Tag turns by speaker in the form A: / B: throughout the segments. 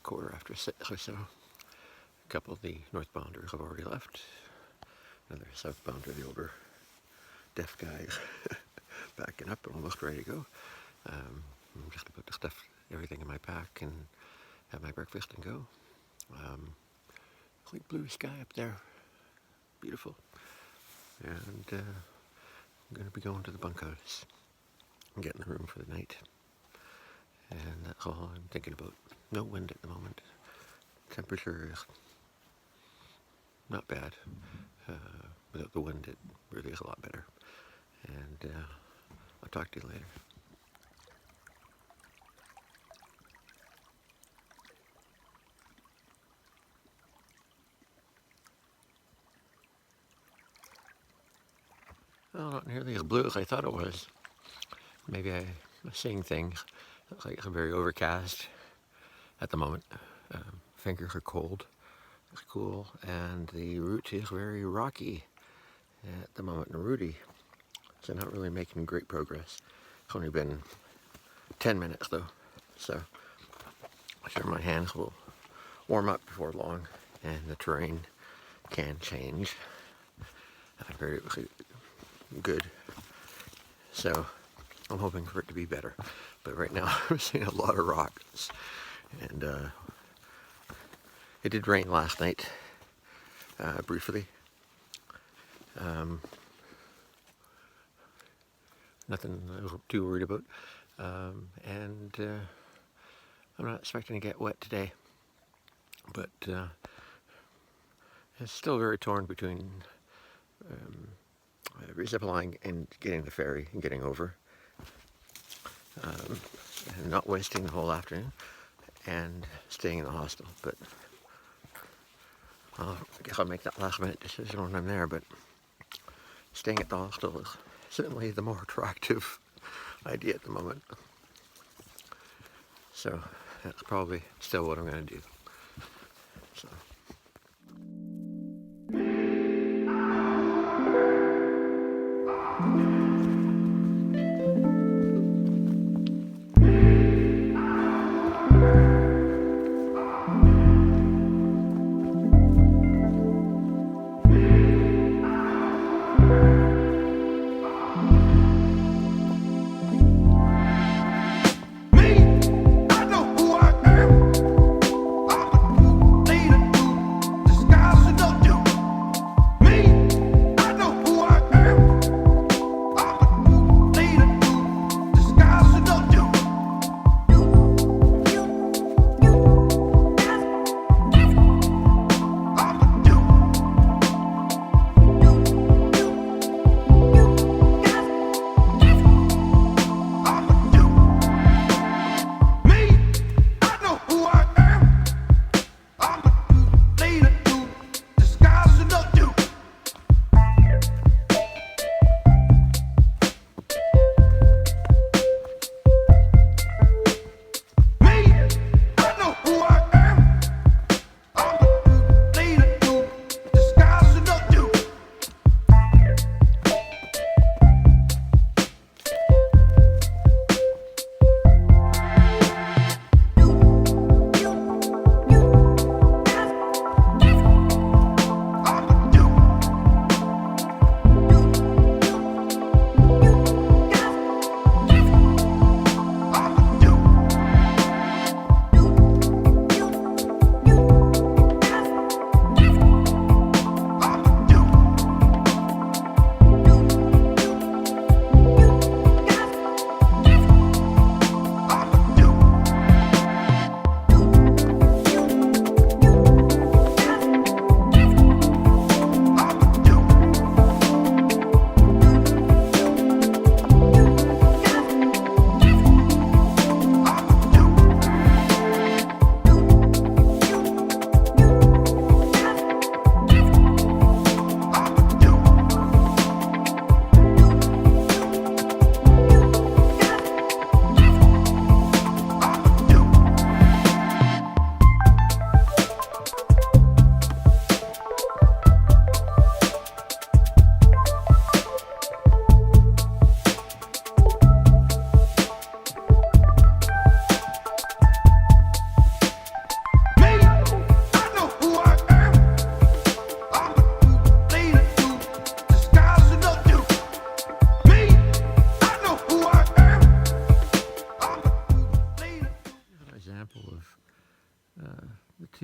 A: quarter after 6 or so. A couple of the northbounders have already left. Another southbounder, the older deaf guy, backing up and almost ready to go. I'm just about to stuff everything in my pack and have my breakfast and go. Clear blue sky up there, beautiful. And I'm going to be going to the bunkhouse and getting the room for the night. And that's all I'm thinking about. No wind at the moment. Temperature is not bad. Without the wind, it really is a lot better. And I'll talk to you later. Well, not nearly as blue as I thought it was. Maybe I'm seeing things. Looks like it's very overcast at the moment. Fingers are cold. It's cool, and the route is very rocky at the moment and rooty. So not really making great progress. It's only been 10 minutes though, so I'm sure my hands will warm up before long, and the terrain can change. I heard it was good, so I'm hoping for it to be better. But right now I'm seeing a lot of rocks, and it did rain last night, briefly. Nothing I was too worried about, and I'm not expecting to get wet today, but it's still very torn between resupplying and getting the ferry and getting over, and not wasting the whole afternoon, and staying in the hostel. But I guess I'll make that last minute decision when I'm there, but staying at the hostel is certainly the more attractive idea at the moment. So that's probably still what I'm going to do. So.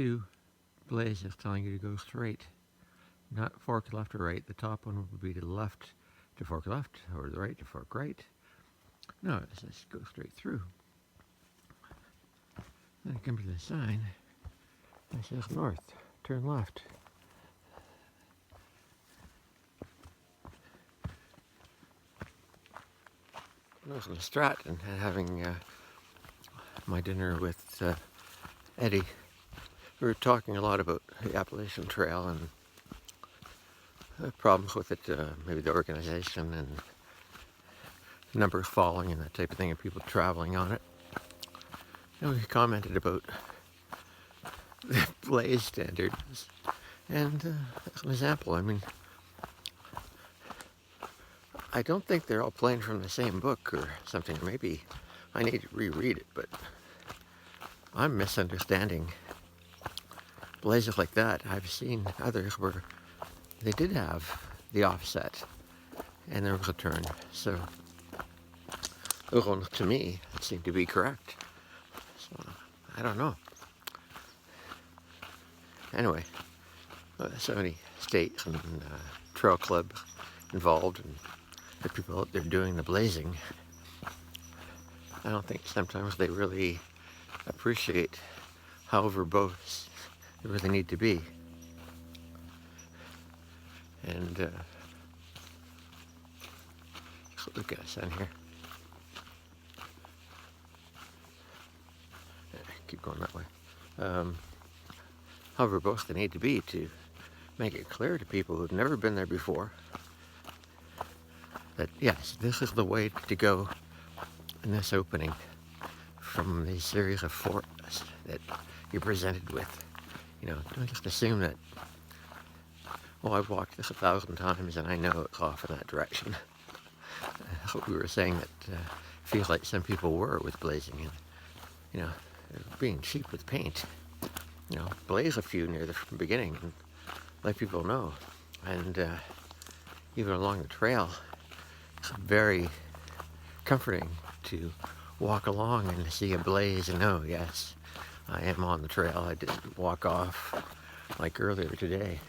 A: two blazes telling you to go straight, not fork left or right. The top one would be to the left to fork left, or the right to fork right. No, it says go straight through. Then I come to the sign. It says north, turn left. I was in Stratton and having my dinner with Eddie. We were talking a lot about the Appalachian Trail and the problems with it, maybe the organization and numbers falling and that type of thing, and people traveling on it. And we commented about the blaze standards. And as an example, I mean, I don't think they're all playing from the same book or something. Maybe I need to reread it, but I'm misunderstanding blazes like that. I've seen others where they did have the offset and there was a turn. So those ones, to me, seem to be correct. So I don't know. Anyway, so many states and trail clubs involved, and the people out there doing the blazing. I don't think sometimes they really appreciate how verbose they really need to be. And look at us in here. Keep going that way. How verbose they need to be to make it clear to people who've never been there before that yes, this is the way to go in this opening from the series of forests that you're presented with. You know, don't just assume that, oh, I've walked this 1,000 times and I know it's off in that direction. That's what we were saying, that feels like some people were with blazing, and you know, being cheap with paint. You know, blaze a few near the beginning and let people know. And even along the trail, it's very comforting to walk along and see a blaze and know, yes, I am on the trail. I didn't walk off like earlier today.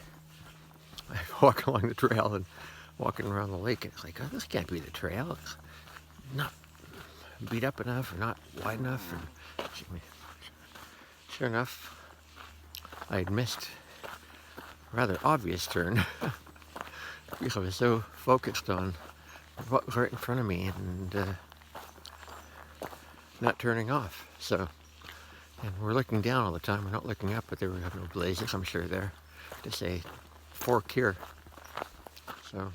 A: I walk along the trail and walking around the lake, and it's like, oh, this can't be the trail. It's not beat up enough or not wide enough. And sure enough, I had missed a rather obvious turn because I was so focused on what was right in front of me and not turning off. So, and we're looking down all the time. We're not looking up, but there were no blazes, I'm sure, there to say fork here. So.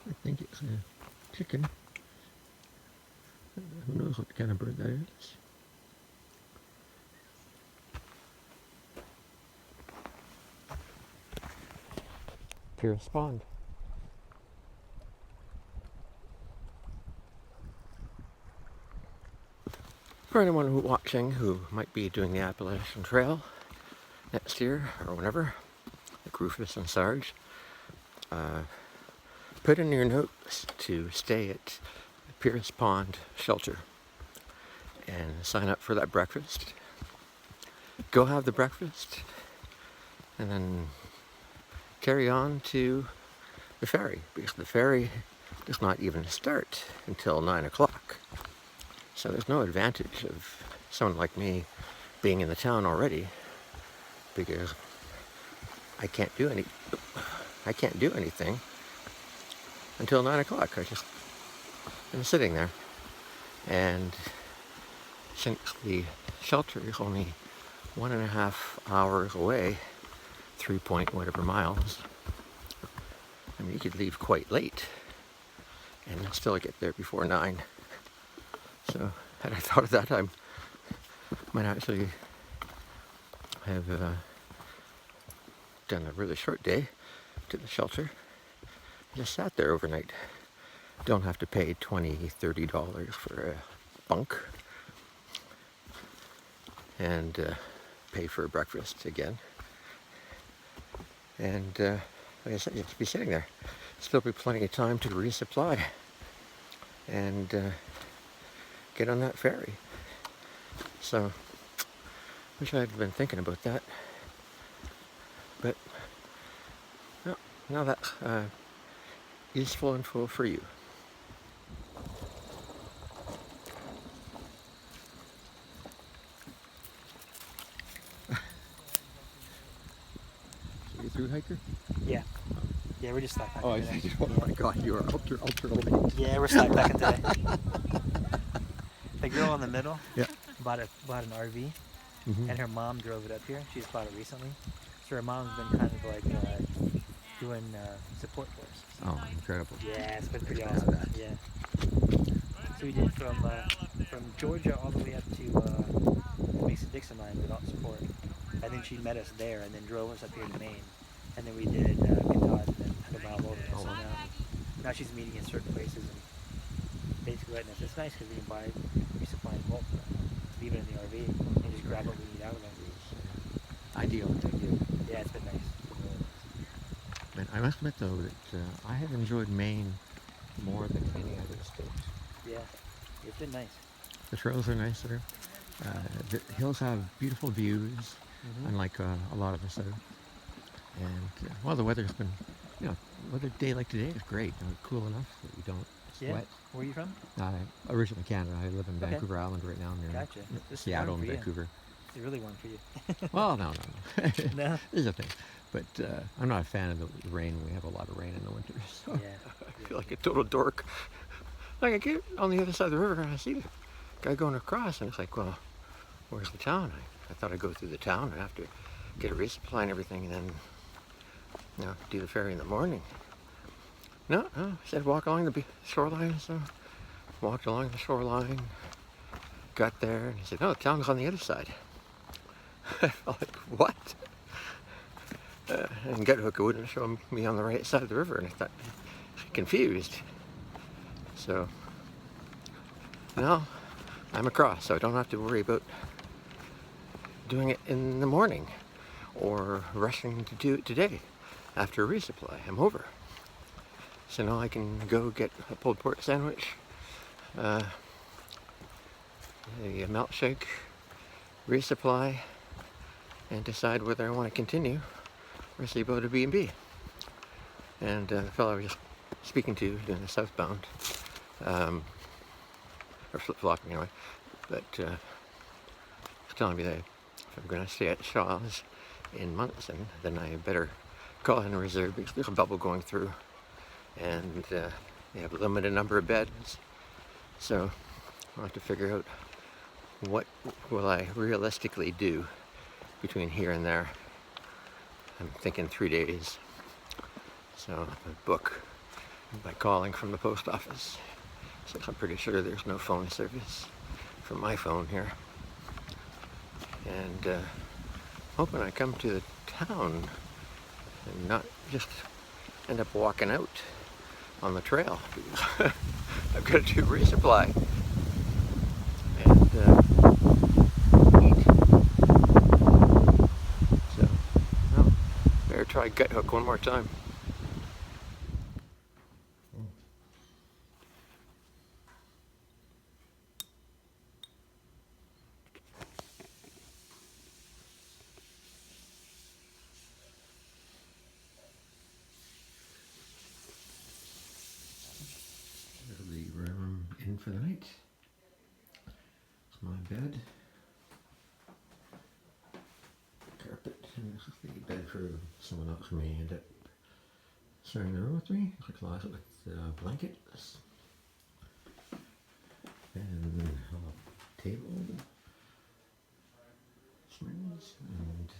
A: I think it's a chicken. Who knows what kind of bird that is? Pierce Pond. For anyone watching who might be doing the Appalachian Trail next year or whenever, like Rufus and Sarge, put in your notes to stay at Pierce Pond Shelter and sign up for that breakfast. Go have the breakfast and then carry on to the ferry, because the ferry does not even start until 9 o'clock. So there's no advantage of someone like me being in the town already, because I can't do anything until 9 o'clock. I'm sitting there, and since the shelter is only 1.5 hours away, 3 point whatever miles, I mean, you could leave quite late and still get there before 9. So had I thought of that, I might actually have done a really short day to the shelter. Just sat there overnight. Don't have to pay $20, $30 for a bunk, and pay for a breakfast again. And like I said, you have to be sitting there. Still be plenty of time to resupply and get on that ferry. So, wish I had been thinking about that. But no, now that's useful info for you. So you ThruHiker?
B: Yeah. Yeah, we're just stuck back
A: Oh,
B: in today.
A: oh my God, you are ultra late.
B: Yeah, we're stuck back in today. The girl in the middle
A: Yeah.
B: bought an RV,
A: Mm-hmm.
B: and her mom drove it up here. She just bought it recently. So her mom's been kind of like doing support for us. So.
A: Oh, incredible.
B: Yeah, it's been pretty
A: That's
B: awesome.
A: badass.
B: Yeah. So we did from Georgia all the way up to Mason-Dixon line without support. And then she met us there and then drove us up here to Maine. And then we did Kentucky and then had a mile wilderness.
A: Oh, wow.
B: So now she's meeting in certain places and basically letting us. It's nice because we can buy resupply in bulk, leave it in the RV, and just grab what we need out of it.
A: Ideal.
B: Yeah, it's been nice.
A: But I must admit though that I have enjoyed Maine more than any other state.
B: Yeah, it's been nice.
A: The trails are nice there. The hills have beautiful views, unlike a lot of the south. And well, the weather's been, weather day like today is great. Cool enough that you don't
B: Yeah.
A: sweat.
B: Where are you from?
A: Originally Canada. I live in
B: Okay.
A: Vancouver Island right now, near
B: Gotcha. This is
A: Seattle
B: warm
A: and
B: for you.
A: Vancouver.
B: It's really warm for you.
A: Well, no.
B: No?
A: There's a thing. But I'm not a fan of the rain. We have a lot of rain in the winter. So
B: Yeah.
A: I feel like a total dork. Like I get on the other side of the river and I see the guy going across, and it's like, well, where's the town? I thought I'd go through the town and have to get a resupply and everything, and then do the ferry in the morning. No, I said walk along the shoreline, so walked along the shoreline, got there, and he said, no, the town's on the other side. I felt like, what? And Caratuck wouldn't show me on the right side of the river, and I thought, confused. So now I'm across, so I don't have to worry about doing it in the morning or rushing to do it today after a resupply. I'm over. So now I can go get a pulled pork sandwich, a milkshake, resupply, and decide whether I want to continue or see about a B&B. And the fellow I was just speaking to doing the southbound, or flip-flopping anyway, but he's telling me that if I'm going to stay at Shaw's in Munson, then I better call in a reserve because there's a bubble going through, and they have a limited number of beds. So I'll have to figure out what will I realistically do between here and there. I'm thinking 3 days. So I book by calling from the post office, since I'm pretty sure there's no phone service from my phone here. And hoping I come to the town and not just end up walking out on the trail. I've got to do resupply and eat. So, well, better try gut hook one more time. The room in for the night. It's my bed. Carpet and the bed for someone else who may end up sharing the room with me. A closet with blankets. And a table. Springs. And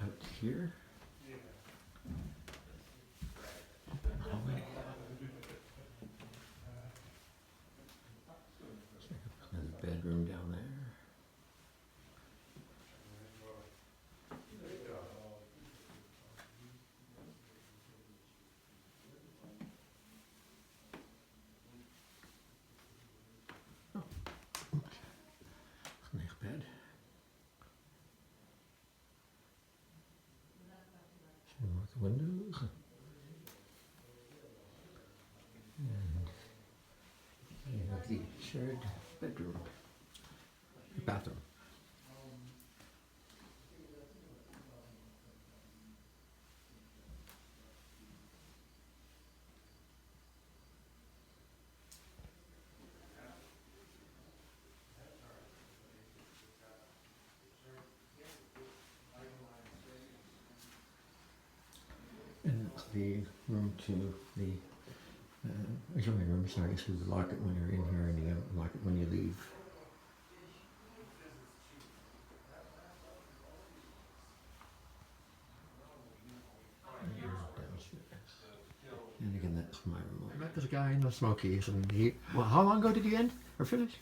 A: out here. Hallway. Another bedroom down there. Oh, nice bed. With windows. And you have the shared bedroom, bathroom. And the room to the auxiliary room, sorry, so you lock it when you're in here and you lock it when you leave. And again, that's my room. I met this guy in the Smokies, and well, how long ago did you end or finish?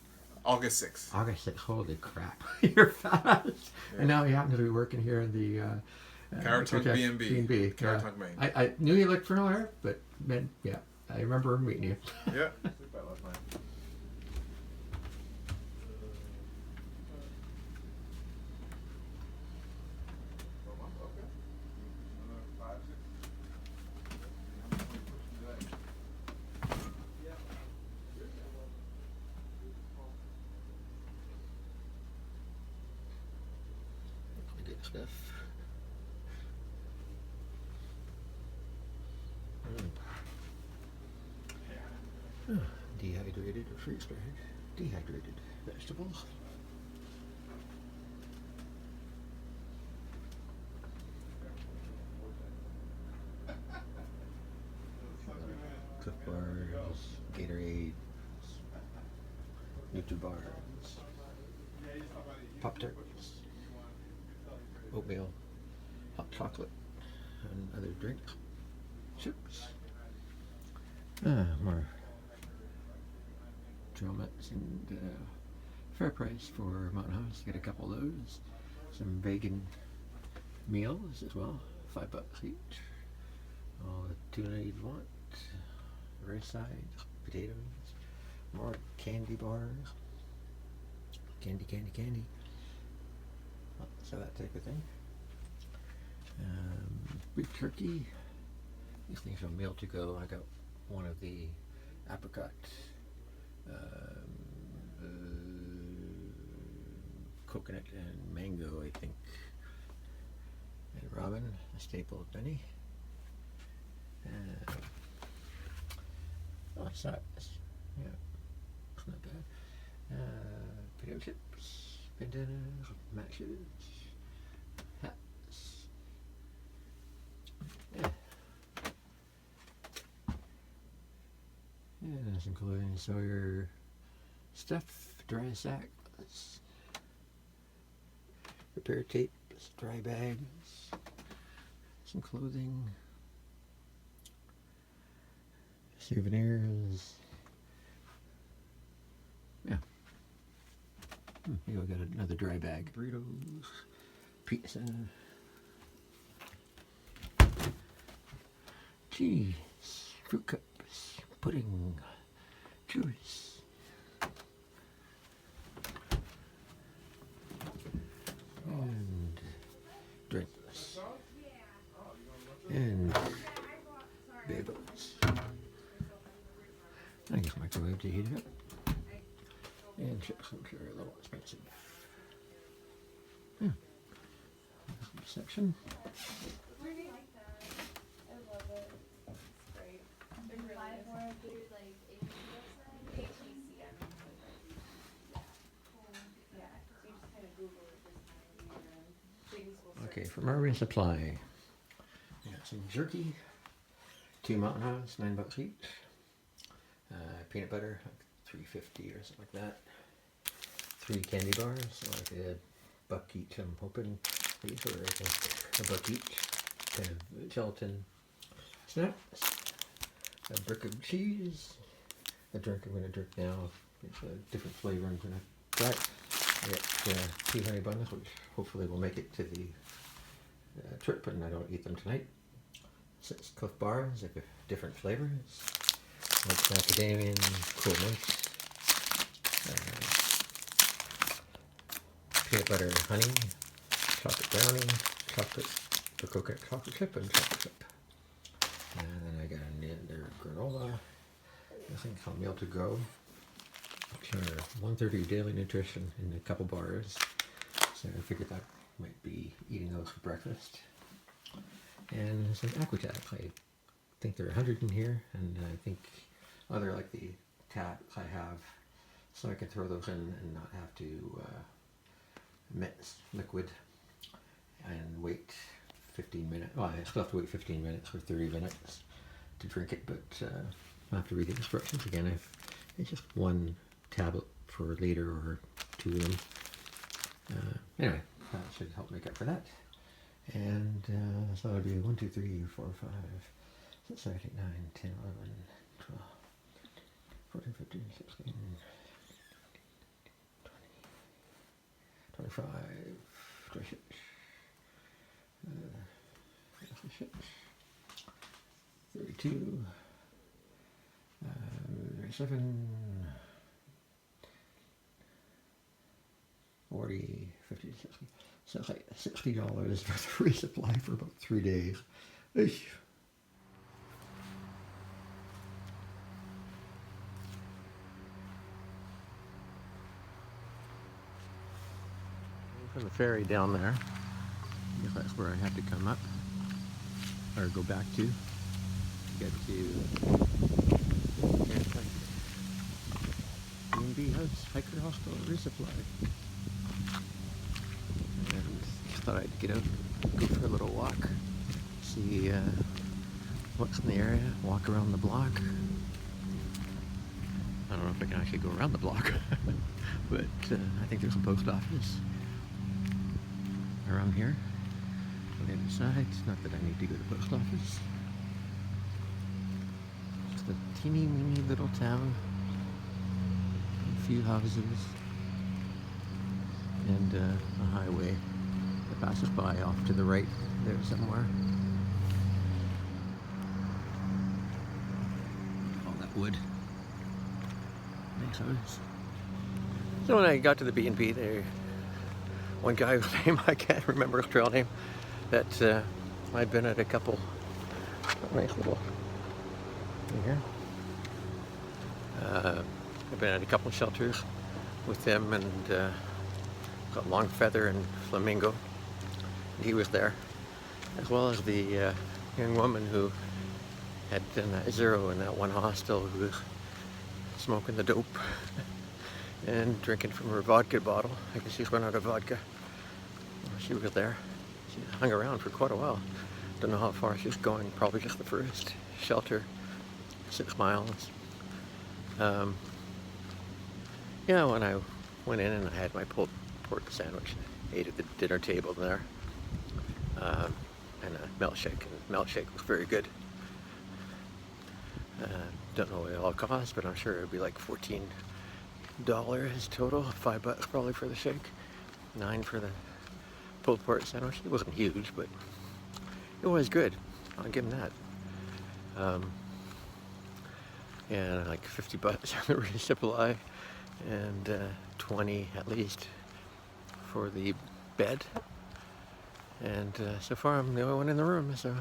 C: August 6th.
A: August 6th. Holy crap, you're fast. Yeah. And now he happens to be working here in the
C: Caratuck BnB.
A: BnB.
C: Caratuck, Maine.
A: I knew you looked familiar, but man, yeah, I remember meeting you.
C: Yeah.
A: Good stuff. Dehydrated or freeze-dried. Dehydrated vegetables. Cliff bars, Gatorade, Nutri-Bars, Pop-Tarts, oatmeal, hot chocolate, and other drinks, chips. More trail mix and fair price for Mountain House. Get a couple of those. Some vegan meals as well, $5 each. All the tuna you'd want, rice sides, potatoes, more candy bars, candy. So that type of thing. Beef turkey. These things are a meal to go. I got one of the apricot coconut and mango, I think. And ramen, a staple of Benny. Oh, it's not. Yeah, it's not bad. Potato chips, bandanas, matches, hats. Yeah. Yeah, some clothing. So your stuff, dry sacks, repair tapes, dry bags, some clothing, souvenirs. Yeah. Here we got another dry bag. Burritos, pizza, cheese, fruit cups, pudding, juice. And drinks. And bagels. I guess microwave to heat it up. And chips, I'm sure, a little expensive. Yeah. Section. Okay, from our resupply, we got some jerky, 2 Mountain House, $9 each. Peanut butter, like $3.50 or something like that. 3 candy bars, so like a buck each. I'm hoping these are like a buck each. Kind of gelatin snacks. A brick of cheese. A drink I'm going to drink now. It's a different flavor I'm going to try. I got 2 honey buns, which hopefully will make it to the trip, and I don't eat them tonight. 6 Cliff Bars, like different flavors. Like macadamia, cool mints. Peanut butter and honey. Chocolate brownie. Chocolate or coconut chocolate chip and chocolate chip. And then I got another granola. This thing called Meal to Go. Sure, 130 daily nutrition in a couple bars. So I figured that might be eating those for breakfast. And some Aquatac. I think there are 100 in here, and I think other like the tabs I have, so I can throw those in and not have to mix liquid and wait 15 minutes. Well, I still have to wait 15 minutes or 30 minutes to drink it, but I'll have to read the instructions again. It's just 1 tablet for later or 2 of them. Anyway, that should help make up for that. And so it would be 1, 2, 3, 4, 5, 6, 7, 8, 9, 10, 11, 12, 14, 15, 16, 20, 25, 26, 26, 32, 37, 40, 50, 60. So it's like $60 for the resupply for about 3 days. Eesh. From the ferry down there, I guess that's where I have to come up or go back to get to Caratuck BnB House Hiker Hostel Resupply. And just thought I'd get out, go for a little walk, see what's in the area, walk around the block. I don't know if I can actually go around the block, but I think there's a post office around here on the other side. Not that I need to go to the post office. Just a teeny weeny little town, a few houses, and a highway that passes by off to the right there somewhere. All that wood. Nice house. So when I got to the B&B there, one guy whose name I can't remember his trail name, that I'd been at a couple nice little here. I've been at a couple of shelters with them, and got Longfeather and Flamingo. And he was there, as well as the young woman who had done that 0 in that one hostel, who was smoking the dope and drinking from her vodka bottle. I guess she's run out of vodka. She was there. She hung around for quite a while. Don't know how far she's going. Probably just the first shelter, 6 miles. Yeah, when I went in and I had my pulled pork sandwich, I ate at the dinner table there, and a milkshake. And the milkshake was very good. Don't know what it all cost, but I'm sure it would be like $14 total. $5 probably for the shake, $9 for the pulled pork sandwich. It wasn't huge, but it was good. I'll give him that. and like $50 on the resupply, and 20 at least for the bed. And so far I'm the only one in the room, so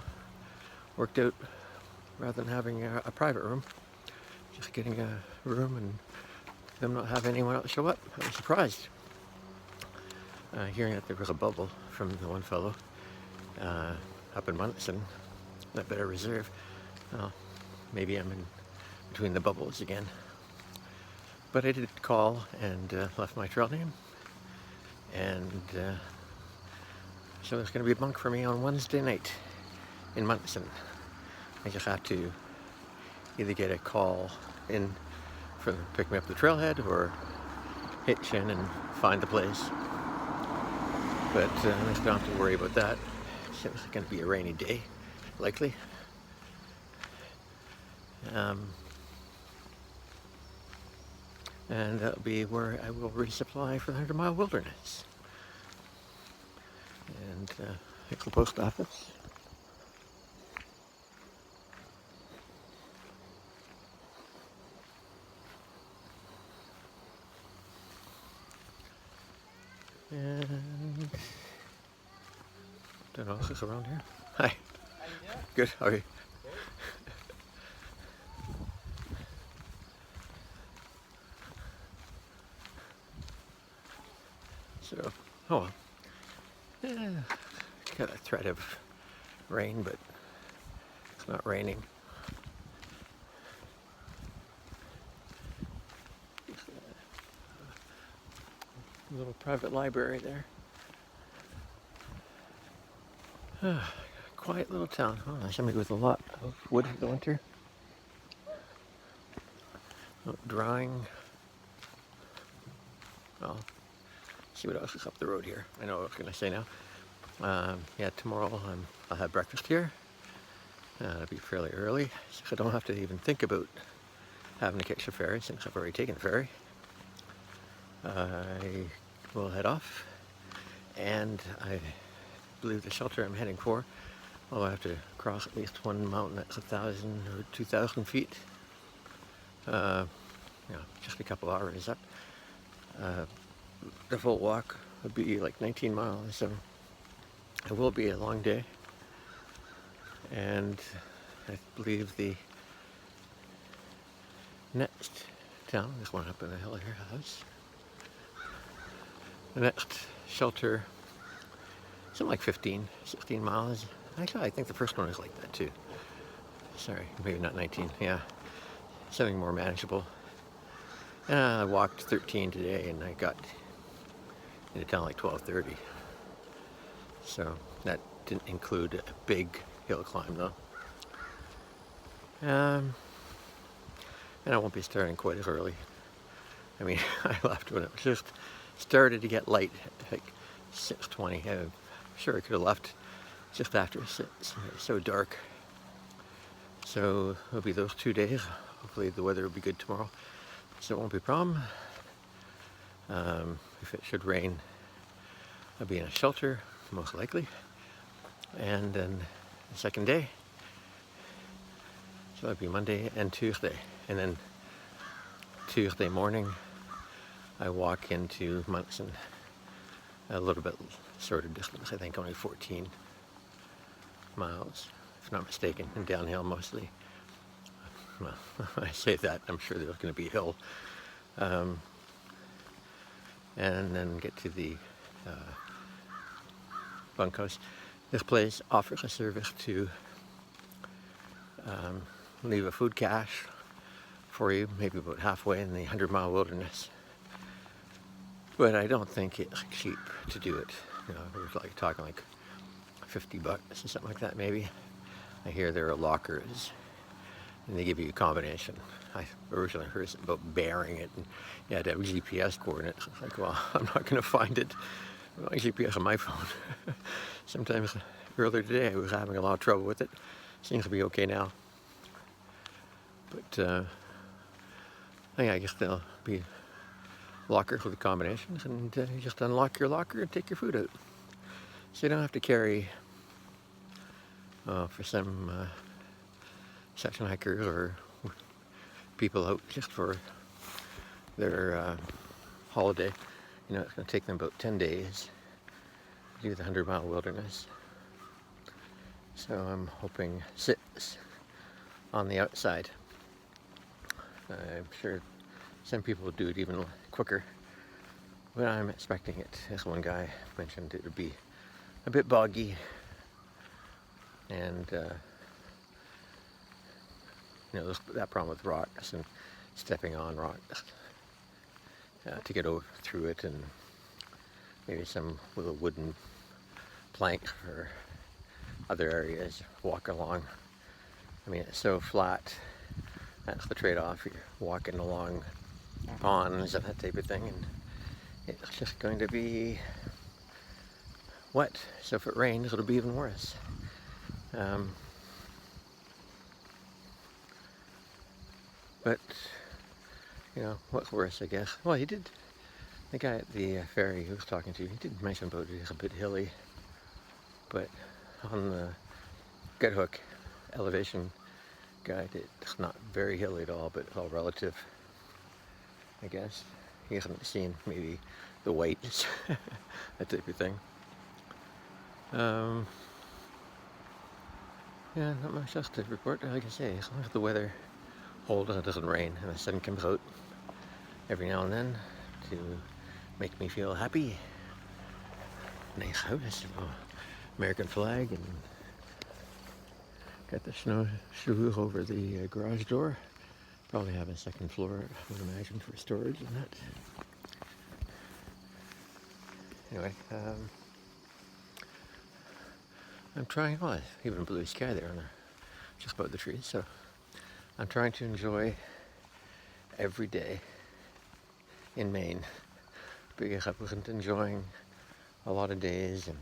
A: worked out rather than having a private room, just getting a room and them not having anyone else show up. I was surprised. Hearing that there was a bubble from the one fellow up in Munson, that better reserve. Well, maybe I'm in between the bubbles again. But I did call and left my trail name, and so there's going to be a bunk for me on Wednesday night in Munson. I just have to either get a call in for them to pick me up at the trailhead or hitch in and find the place. But I just don't have to worry about that. It's going to be a rainy day, likely. And that'll be where I will resupply for the 100-mile wilderness. And the post office. And don't know who's around here. Hi.
B: How you doing?
A: Good. How are you? So, oh well. Yeah, got a threat of rain, but it's not raining. A little private library there. Quiet little town. Oh, there's somebody with a lot of wood for the winter. Oh, drying. Well, see what else is up the road here. I know what I was going to say now. Yeah, tomorrow I'll have breakfast here. It'll be fairly early, so I don't have to even think about having to catch the ferry since I've already taken the ferry. I will head off, and I believe the shelter I'm heading for, well, I have to cross at least one mountain that's 1,000 or 2,000 feet. Just a couple hours up. The full walk would be like 19 miles, so it will be a long day. And I believe the next town, there's one up in the hill here, house. The next shelter, something like 16 miles. Actually, I think the first one is like that too. Sorry, maybe not 19, yeah. Something more manageable. I walked 13 today and I got into town like 12:30. So that didn't include a big hill climb though. And I won't be starting quite as early. I mean, I left when it was just started to get light at like 6:20. I'm sure I could have left just after 6. It's so dark. So it'll be those 2 days. Hopefully the weather will be good tomorrow, so it won't be a problem. If it should rain, I'll be in a shelter, most likely. And then the second day, so it'll be Monday and Tuesday. And then Tuesday morning, I walk into Munson, a little bit shorter distance, I think only 14 miles, if not mistaken, and downhill mostly. Well, I say that, I'm sure there's going to be a hill. And then get to the bunkhouse. This place offers a service to leave a food cache for you, maybe about halfway in the 100-mile wilderness. But I don't think it's cheap to do it. You know, we're like talking like $50 or something like that maybe. I hear there are lockers and they give you a combination. I originally heard about bearing it and you had to have GPS coordinates. It's like, well, I'm not going to find it. My GPS on my phone. Sometimes earlier today I was having a lot of trouble with it. Seems to be okay now. But I guess there'll be lockers with the combinations, and you just unlock your locker and take your food out. So you don't have to carry, for some session hikers or people out just for their holiday. You know, it's going to take them about 10 days to do the 100-mile wilderness. So I'm hoping 6 on the outside. I'm sure some people will do it even quicker, but I'm expecting it. As one guy mentioned, it would be a bit boggy, and you know, that problem with rocks and stepping on rocks to get over through it, and maybe some little wooden plank or other areas walk along. I mean, it's so flat. That's the trade-off. You're walking along ponds and that type of thing, and it's just going to be wet. So if it rains, it'll be even worse. But you know, what's worse, I guess. Well, the guy at the ferry who was talking to you, he did mention about it. It's a bit hilly, but on the gut hook elevation guide, it's not very hilly at all, but it's all relative, I guess. He hasn't seen maybe the weights, that type of thing. Yeah, not much else to report. Like I say, as long as the weather holds and it doesn't rain and the sun comes out every now and then to make me feel happy. Nice house, American flag, and got the snowshoe over the garage door. Probably have a second floor, I would imagine, for storage and that. Anyway, I'm trying, well, even blue sky there on just above the trees, so I'm trying to enjoy every day in Maine, because I wasn't enjoying a lot of days in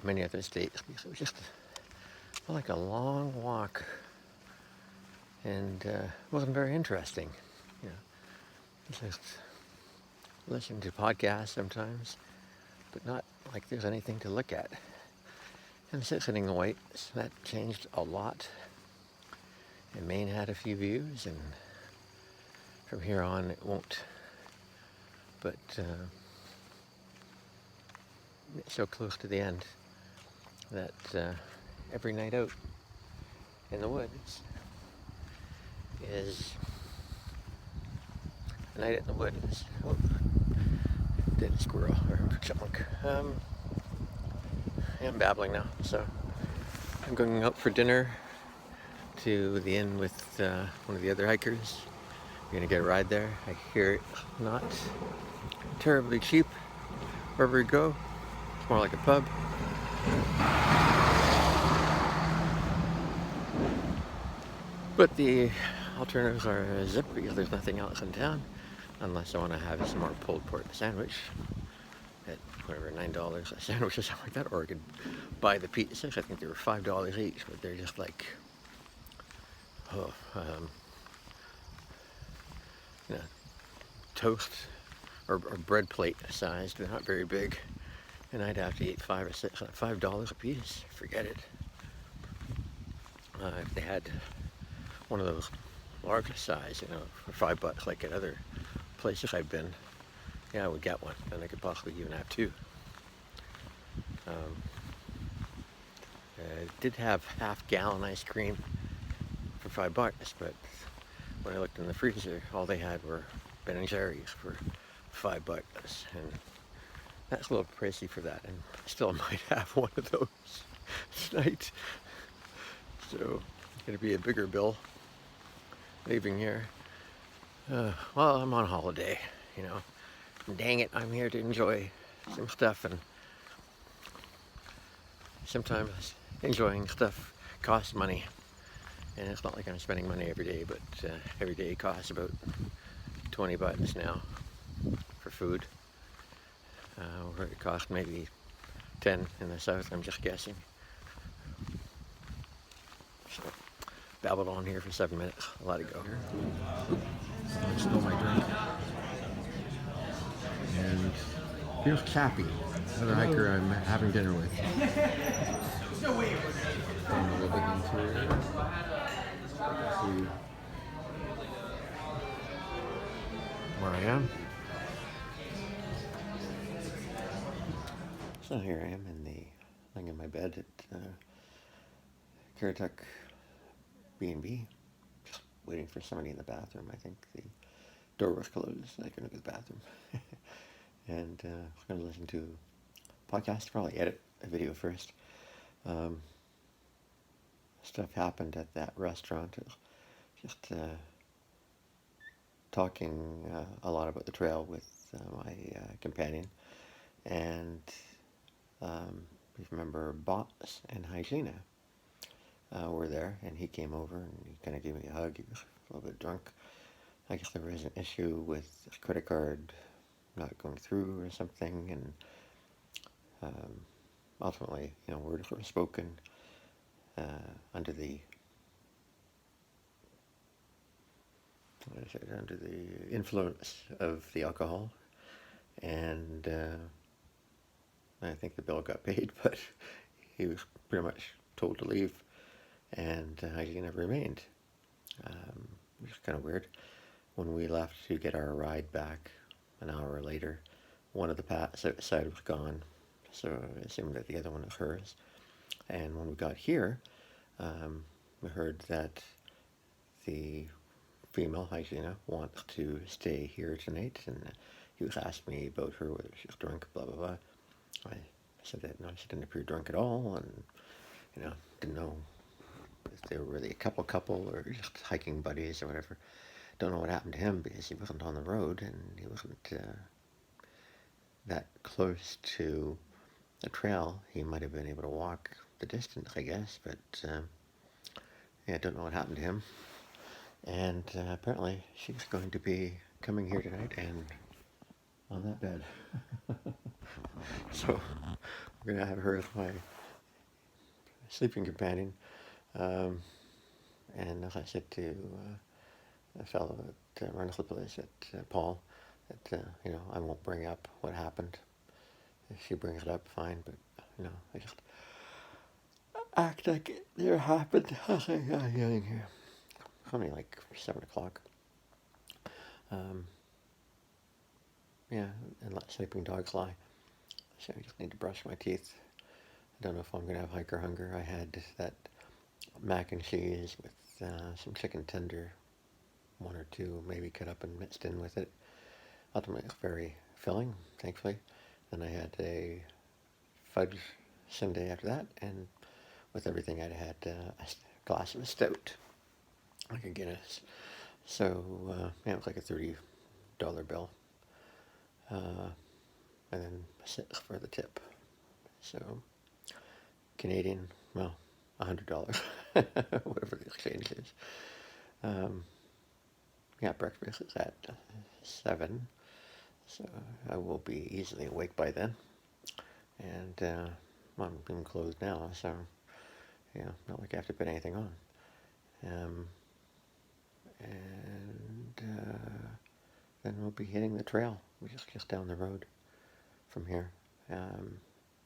A: many other states, because it was just like a long walk, and wasn't very interesting. You know, just listen to podcasts sometimes, but not like there's anything to look at. And sitting white, that changed a lot. And Maine had a few views, and from here on it won't. But it's so close to the end that every night out in the woods is a night in the woods. Oh, dead squirrel or chipmunk. I'm babbling now, so I'm going out for dinner to the inn with one of the other hikers. We're gonna get a ride there. I hear it's not terribly cheap wherever we go. It's more like a pub. But the alternatives are a zip, because there's nothing else in town, unless I want to have some more pulled pork sandwich at whatever, $9 a sandwich or something like that, or I could buy the pizzas. I think they were $5 each, but they're just like, you know, toast or bread plate sized. They're not very big, and I'd have to eat $5 a piece. Forget it. If they had one of those larger size, you know, for $5, like at other places I've been, yeah, I would get one. Then I could possibly even have 2. It did have half-gallon ice cream for $5, but when I looked in the freezer, all they had were Ben & Jerry's for $5, and that's a little pricey for that, and still might have one of those tonight. So it's going to be a bigger bill leaving here. Well, I'm on holiday, you know. Dang it, I'm here to enjoy some stuff, and sometimes enjoying stuff costs money. And it's not like I'm spending money every day, but every day costs about $20 now for food. Where it costs maybe 10 in the south, I'm just guessing. So, babbled on here for 7 minutes. I'll let it go.
D: I stole my drink. And here's Cappy, another hiker I'm having dinner with. Going a little bit interior. See
A: where I am. So here I am laying in my bed at Caratuck BnB, just waiting for somebody in the bathroom. I think the door was closed. I couldn't go to the bathroom. And I'm going to listen to a podcast, probably edit a video first. Stuff happened at that restaurant. Just talking a lot about the trail with my companion. And if you remember, Boss and Hygiena were there, and he came over and he kind of gave me a hug. He was a little bit drunk. I guess there was an issue with his credit card not going through or something, and ultimately, words were spoken under the influence of the alcohol, and I think the bill got paid, but he was pretty much told to leave, and he never remained. Which is kind of weird. When we left to get our ride back an hour later, one of the paths outside was gone, so I assumed that the other one was hers. And when we got here, we heard that the female Hygiena wants to stay here tonight, and he was asking me about her, whether she was drunk, blah, blah, blah. I said that no, she didn't appear drunk at all, and didn't know if they were really a couple or just hiking buddies or whatever. Don't know what happened to him because he wasn't on the road, and he wasn't that close to the trail. He might have been able to walk the distance, I guess, but yeah, don't know what happened to him. And apparently she's going to be coming here tonight and on that bed. So we're going to have her as my sleeping companion. And as I said to a fellow that runs the place, at Paul, that I won't bring up what happened. If she brings it up, fine, but I just act like it never happened. Okay, getting here. It's only like 7 o'clock. Yeah, and let sleeping dogs lie. So I just need to brush my teeth. I don't know if I'm going to have hiker hunger. I had that mac and cheese with some chicken tender, one or two maybe cut up and mixed in with it. Ultimately, it's very filling, thankfully. Then I had a fudge sundae after that, and with everything I'd had a glass of a stout, like a Guinness. So, yeah, it was like a $30 bill. And then $6 for the tip. So, Canadian, well, $100, whatever the exchange is. Yeah, breakfast is at 7, so I will be easily awake by then. And I'm being closed now, so yeah, not like I have to put anything on. Then we'll be hitting the trail, which is just down the road from here.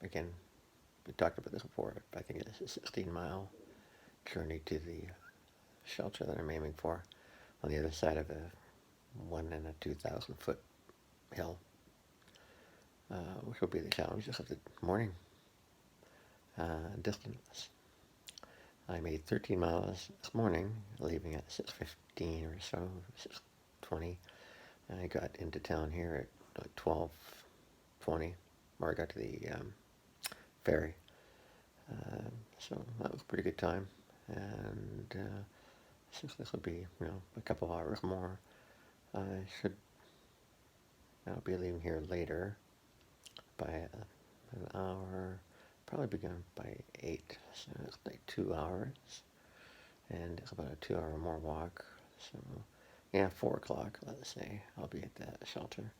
A: Again, we talked about this before. I think it's a 16-mile journey to the shelter that I'm aiming for, on the other side of a 1,000 and 2,000 foot hill, which will be the challenge of the morning distance. I made 13 miles this morning, leaving at 6:15 or so, 6:20. I got into town here at 12:20, or I got to the ferry. So that was a pretty good time, and since this will be, a couple hours more, I'll be leaving here later by an hour, probably be gone by 8, so it's like 2 hours, and it's about a 2-hour more walk, so yeah, 4 o'clock, let's say, I'll be at that shelter,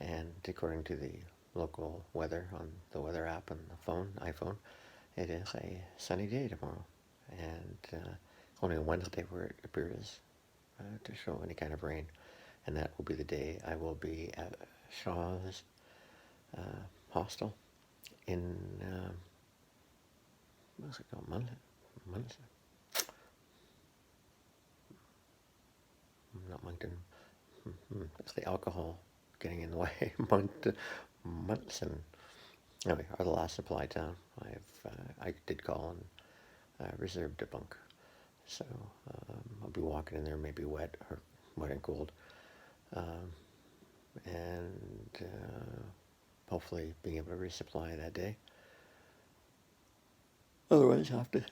A: and according to the local weather on the weather app on the iPhone, it is a sunny day tomorrow, and only on Wednesday where it appears to show any kind of rain, and that will be the day I will be at Shaw's hostel in, what's it called, Munson. Not Moncton. It's the alcohol getting in the way. Munson. Anyway, are the last supply town. I did call and reserved a bunk. So I'll be walking in there, maybe wet and cold, and hopefully being able to resupply that day. Otherwise, I'll have to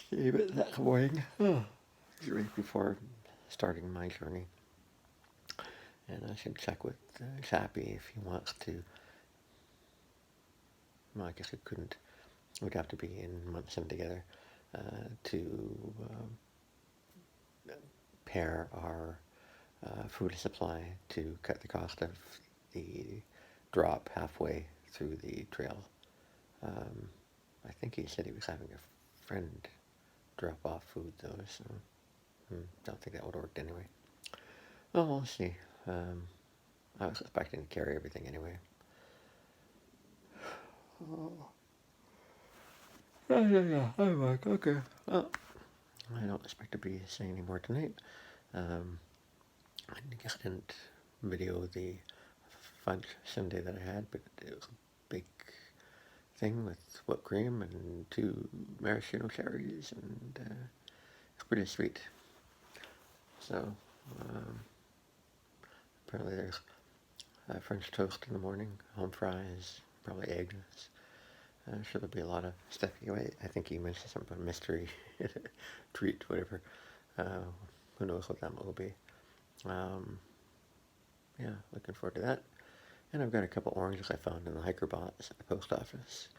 A: save it that morning, right before starting my journey. And I should check with Chappie if he wants to. Well, I guess we couldn't. We'd have to be in Munson together to pair our food supply to cut the cost of the drop halfway through the trail. I think he said he was having a friend drop off food though, so don't think that would work anyway. Well, we'll see. I was expecting to carry everything anyway. Yeah. I'm like, okay. Well, I don't expect to be saying any more tonight. I guess I didn't video the fudge sundae that I had, but it was a big thing with whipped cream and 2 maraschino cherries, and it's pretty sweet. So, apparently there's French toast in the morning, home fries, probably eggs. I'm sure there'll be a lot of stuff. I think he mentioned something about mystery treat, whatever. Who knows what that will be. Yeah, looking forward to that. And I've got a couple oranges I found in the hiker box at the post office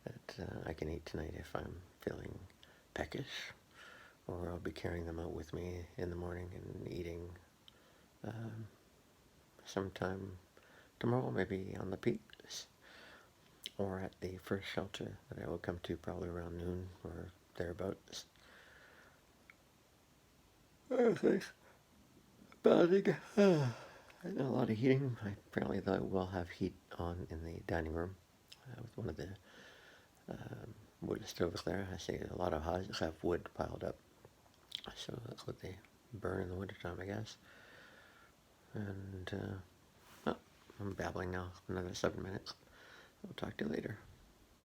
A: that I can eat tonight if I'm feeling peckish. Or I'll be carrying them out with me in the morning and eating sometime tomorrow, maybe on the peaks. Or at the first shelter that I will come to probably around noon or thereabouts. Thanks. Batting. A lot of heating. Apparently they will have heat on in the dining room with one of the wood stoves there. I see a lot of houses have wood piled up. So that's what they burn in the wintertime, I guess. And, I'm babbling now. Another 7 minutes. I'll talk to you later.